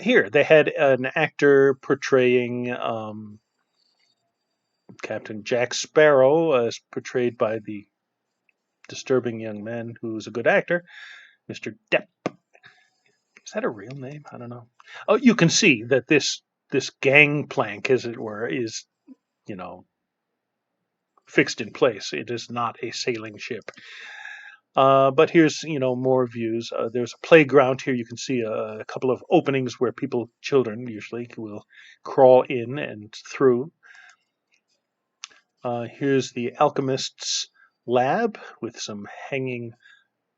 Here, they had an actor portraying Captain Jack Sparrow, as portrayed by the disturbing young man who's a good actor, Mr. Depp. Is that a real name? I don't know. Oh, you can see that this gangplank, as it were, is, you know, fixed in place. It is not a sailing ship. But here's, more views. There's a playground here. You can see a couple of openings where children usually, will crawl in and through. Here's the alchemist's lab with some hanging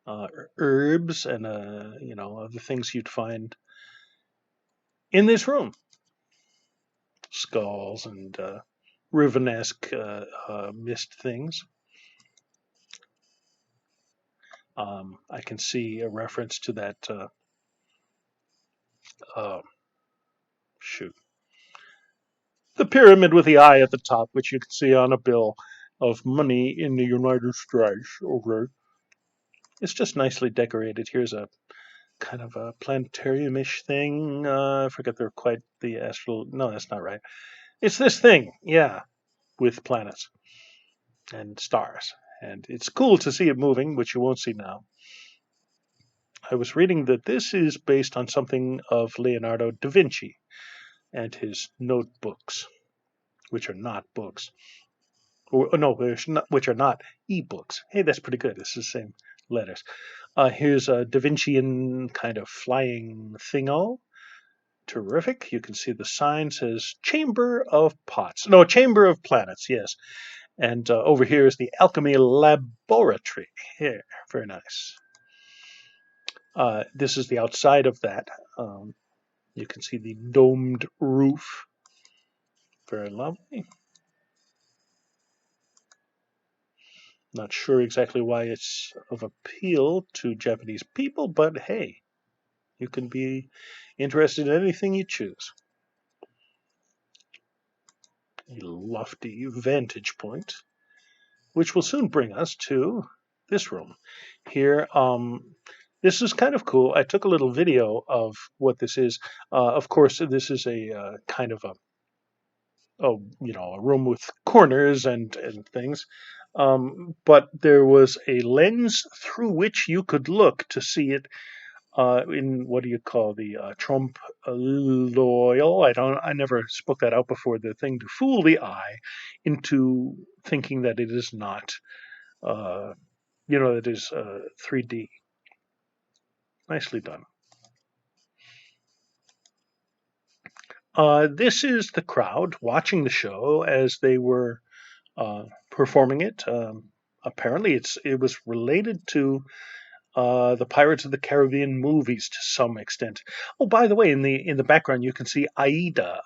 herbs and, other things you'd find in this room. Skulls and Rivenesque mist things. I can see a reference to that. Shoot. The pyramid with the eye at the top, which you can see on a bill of money in the United States. Okay. It's just nicely decorated. Here's a kind of a planetarium-ish thing. I forget they're quite the astral. No, that's not right. It's this thing, yeah, with planets and stars. And it's cool to see it moving, which you won't see now. I was reading that this is based on something of Leonardo da Vinci and his notebooks, which are not books. Or no, which are not e-books. Hey, that's pretty good. It's the same letters. Here's a Da Vincian kind of flying thingo. Terrific. You can see the sign says Chamber of Pots. No, Chamber of Planets, yes. And over here is the Alchemy Laboratory. Here, very nice. This is the outside of that. You can see the domed roof. Very lovely. Not sure exactly why it's of appeal to Japanese people, but hey, you can be interested in anything you choose. A lofty vantage point, which will soon bring us to this room. Here, this is kind of cool. I took a little video of what this is. Of course, this is a kind of a room with corners and things. But there was a lens through which you could look to see it in, what do you call, the trompe l'oeil? I never spoke that out before. The thing to fool the eye into thinking that it is not, that is 3D. Nicely done. This is the crowd watching the show as they were performing it. Apparently, it was related to the Pirates of the Caribbean movies to some extent. Oh, by the way, in the background you can see Aida,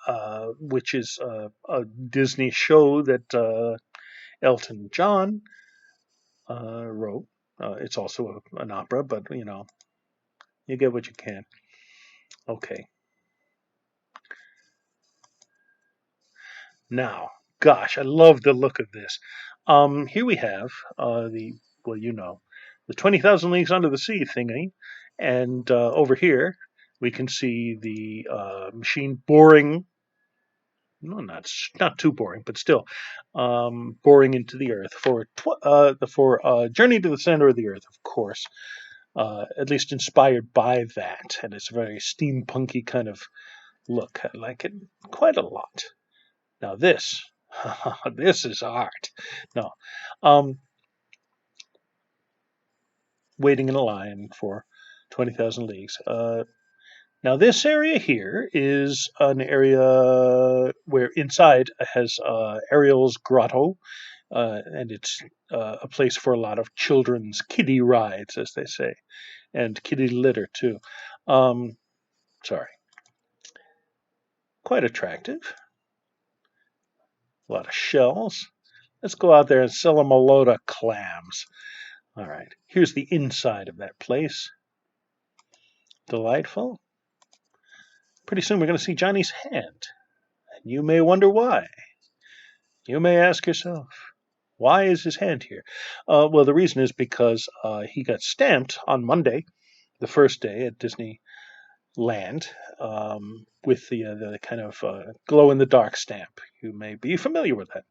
which is a Disney show that Elton John wrote. It's also an opera, but you get what you can. Okay. Now, gosh, I love the look of this. Here we have the 20,000 Leagues Under the Sea thingy, and over here we can see the machine boring. No, not too boring, but still boring into the Earth for Journey to the Center of the Earth, of course. At least inspired by that, and it's a very steampunky kind of look. I like it quite a lot. Now this is art. No, waiting in a line for 20,000 Leagues. Now this area here is an area where inside has Ariel's Grotto, and it's a place for a lot of children's kiddie rides, as they say, and kiddie litter too. Sorry. Quite attractive. A lot of shells. Let's go out there and sell them a load of clams. All right, here's the inside of that place. Delightful. Pretty soon we're going to see Johnny's hand. And you may wonder why. You may ask yourself, why is his hand here? Well, the reason is because he got stamped on Monday, the first day at Disney land with the kind of glow-in-the-dark stamp. You may be familiar with that.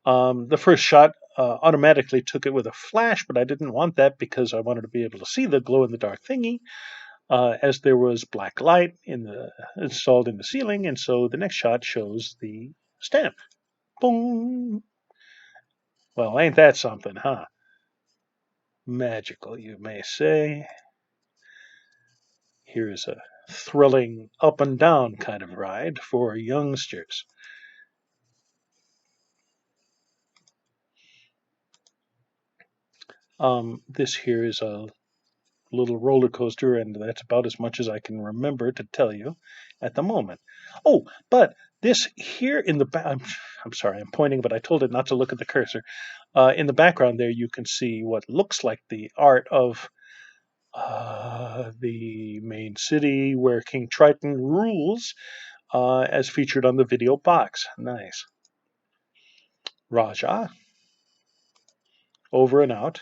The first shot automatically took it with a flash, but I didn't want that because I wanted to be able to see the glow-in-the-dark thingy, as there was black light installed in the ceiling, and so the next shot shows the stamp. Boom! Well, ain't that something, huh? Magical, you may say. Here's a thrilling up and down kind of ride for youngsters. This here is a little roller coaster, and that's about as much as I can remember to tell you at the moment. Oh, but this here in the back, I'm sorry, I'm pointing, but I told it not to look at the cursor. In the background there, you can see what looks like the art of the main city where King Triton rules, as featured on the video box. Nice. Raja, over and out.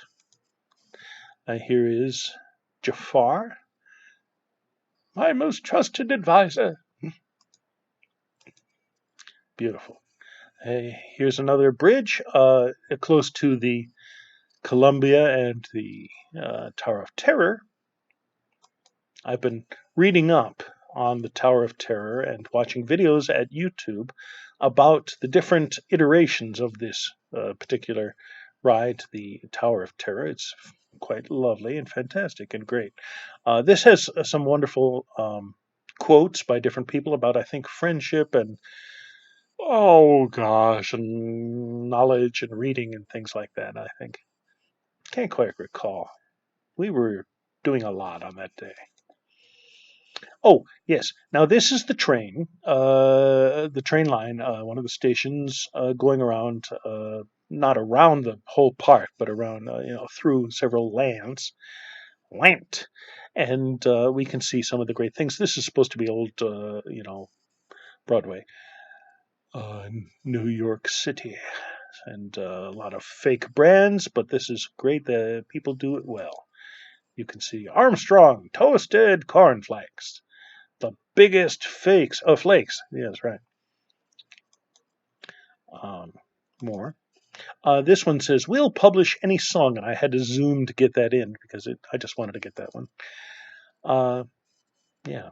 Here is Jafar, my most trusted advisor. Beautiful. Here's another bridge close to the Columbia and the Tower of Terror. I've been reading up on the Tower of Terror and watching videos at YouTube about the different iterations of this particular ride, the Tower of Terror. It's quite lovely and fantastic and great. This has some wonderful quotes by different people about, I think, friendship and, oh gosh, and knowledge and reading and things like that, I think. Can't quite recall. We were doing a lot on that day. Oh, yes. Now this is the train line, one of the stations going around, not around the whole park, but around, through several lands. Land. And we can see some of the great things. This is supposed to be old, Broadway, New York City, and a lot of fake brands, but this is great. The people do it well. You can see Armstrong toasted cornflakes, the biggest flakes. Yes, right. More. This one says, we'll publish any song, and I had to zoom to get that in because I just wanted to get that one. Yeah.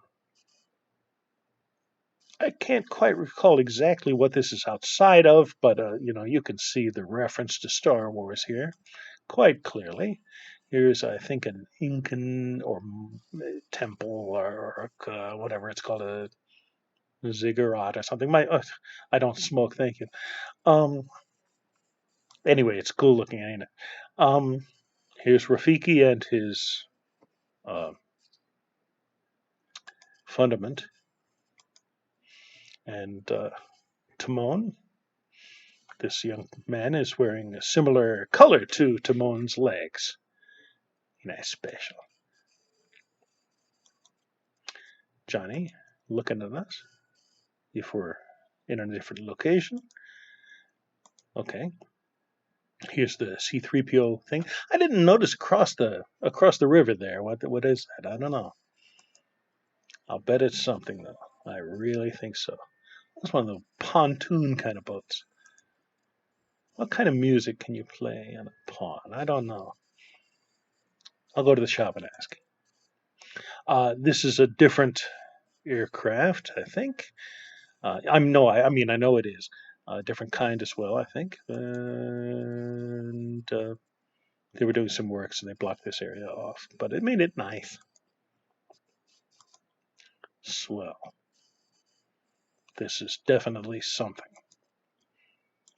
I can't quite recall exactly what this is outside of, but you can see the reference to Star Wars here quite clearly. Here's, I think, an Incan or temple or whatever it's called, a ziggurat or something. I don't smoke, thank you. Anyway, it's cool looking, ain't it? Here's Rafiki and his fundament, and Timon. This young man is wearing a similar color to Timon's legs. Nice special. Johnny, looking at us. If we're in a different location. Okay. Here's the C-3PO thing. I didn't notice across the river there. What is that? I don't know. I'll bet it's something though. I really think so. It's one of the pontoon kind of boats. What kind of music can you play on a pond? I don't know. I'll go to the shop and ask. This is a different aircraft, I think. I know it is a different kind as well, I think. And they were doing some work, so they blocked this area off, but it made it nice. Swell. This is definitely something.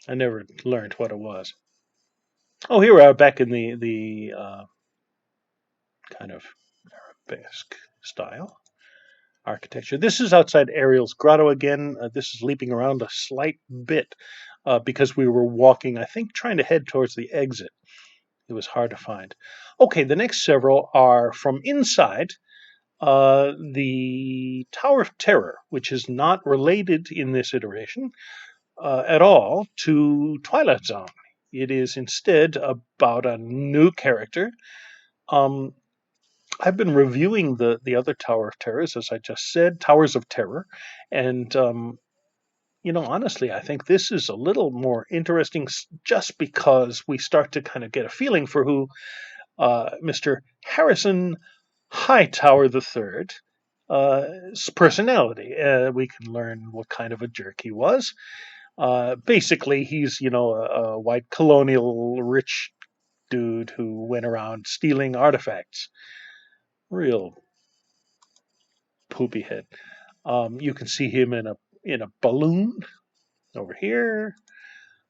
I never learned what it was. Oh, here we are back in the kind of arabesque style architecture. This is outside Ariel's grotto again. This is leaping around a slight bit because we were walking, I think, trying to head towards the exit. It was hard to find. Okay, the next several are from inside the Tower of Terror, which is not related in this iteration at all to Twilight Zone. It is instead about a new character. I've been reviewing the other Tower of Terrors, as I just said, Towers of Terror, and honestly, I think this is a little more interesting just because we start to kind of get a feeling for who Mr. Harrison Hightower III, personality. We can learn what kind of a jerk he was. Basically, he's a white colonial rich dude who went around stealing artifacts. Real poopy head. You can see him in a balloon over here.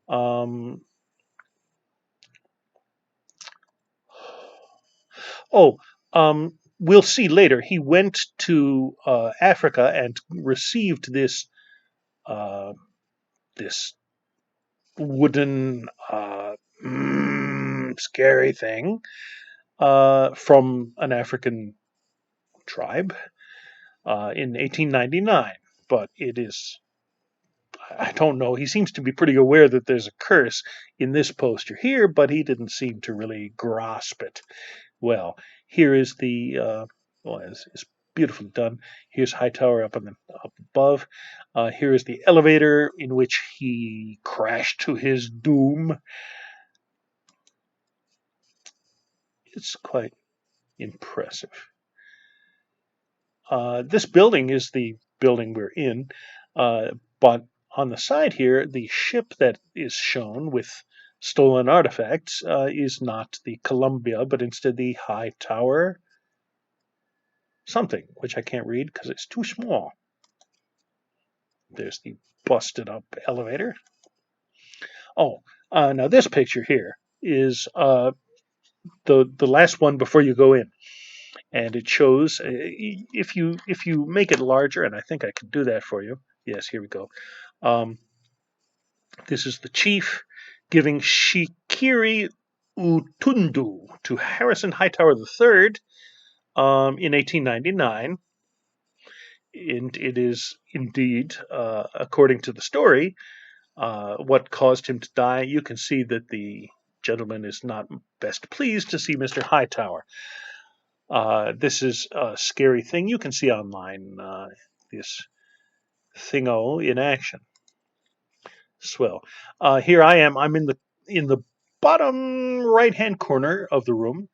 Um, oh, we'll see later. He went to Africa and received uh, this wooden scary thing from an African tribe in 1899. But it is, I don't know. He seems to be pretty aware that there's a curse in this poster here, but he didn't seem to really grasp it. Well, here is it's beautifully done. Here's Hightower up above. Here is the elevator in which he crashed to his doom. It's quite impressive. This building is the building we're in, but on the side here, the ship that is shown with stolen artifacts is not the Columbia, but instead the Hightower something, which I can't read because it's too small. There's the busted up elevator. Oh, now this picture here is the last one before you go in, and it shows if you make it larger, and I think I can do that for you. Yes, here we go. This is the chief giving Shikiri Utundu to Harrison Hightower III in 1899. And it is indeed, according to the story, what caused him to die. You can see that the gentleman is not best pleased to see Mr. Hightower. This is a scary thing you can see online. This thingo in action. Swell. Here I am. I'm in the bottom right-hand corner of the room,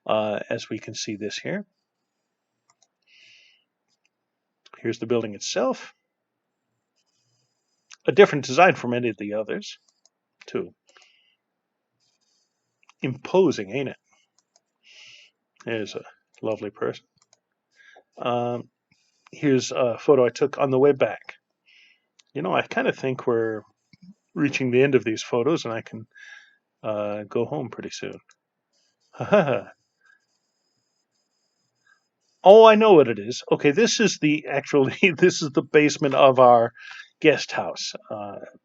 as we can see this here. Here's the building itself. A different design from any of the others, too. Imposing, ain't it? There's a lovely person. Here's a photo I took on the way back. I kind of think we're reaching the end of these photos, and I can go home pretty soon. Oh, I know what it is. Okay, this is this is the basement of our guest house,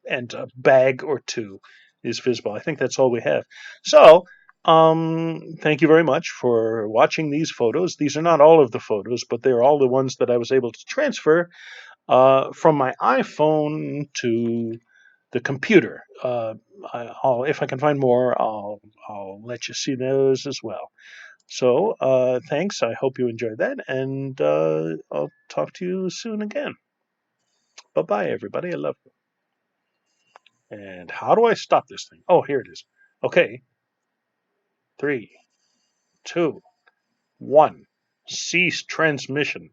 and a bag or two is visible. I think that's all we have. So, thank you very much for watching these photos. These are not all of the photos, but they're all the ones that I was able to transfer from my iPhone to the computer. If I can find more, I'll let you see those as well. So, thanks. I hope you enjoyed that, and I'll talk to you soon again. Bye-bye, everybody. I love you. And how do I stop this thing? Oh, here it is. Okay. 3, 2, 1. Cease transmission.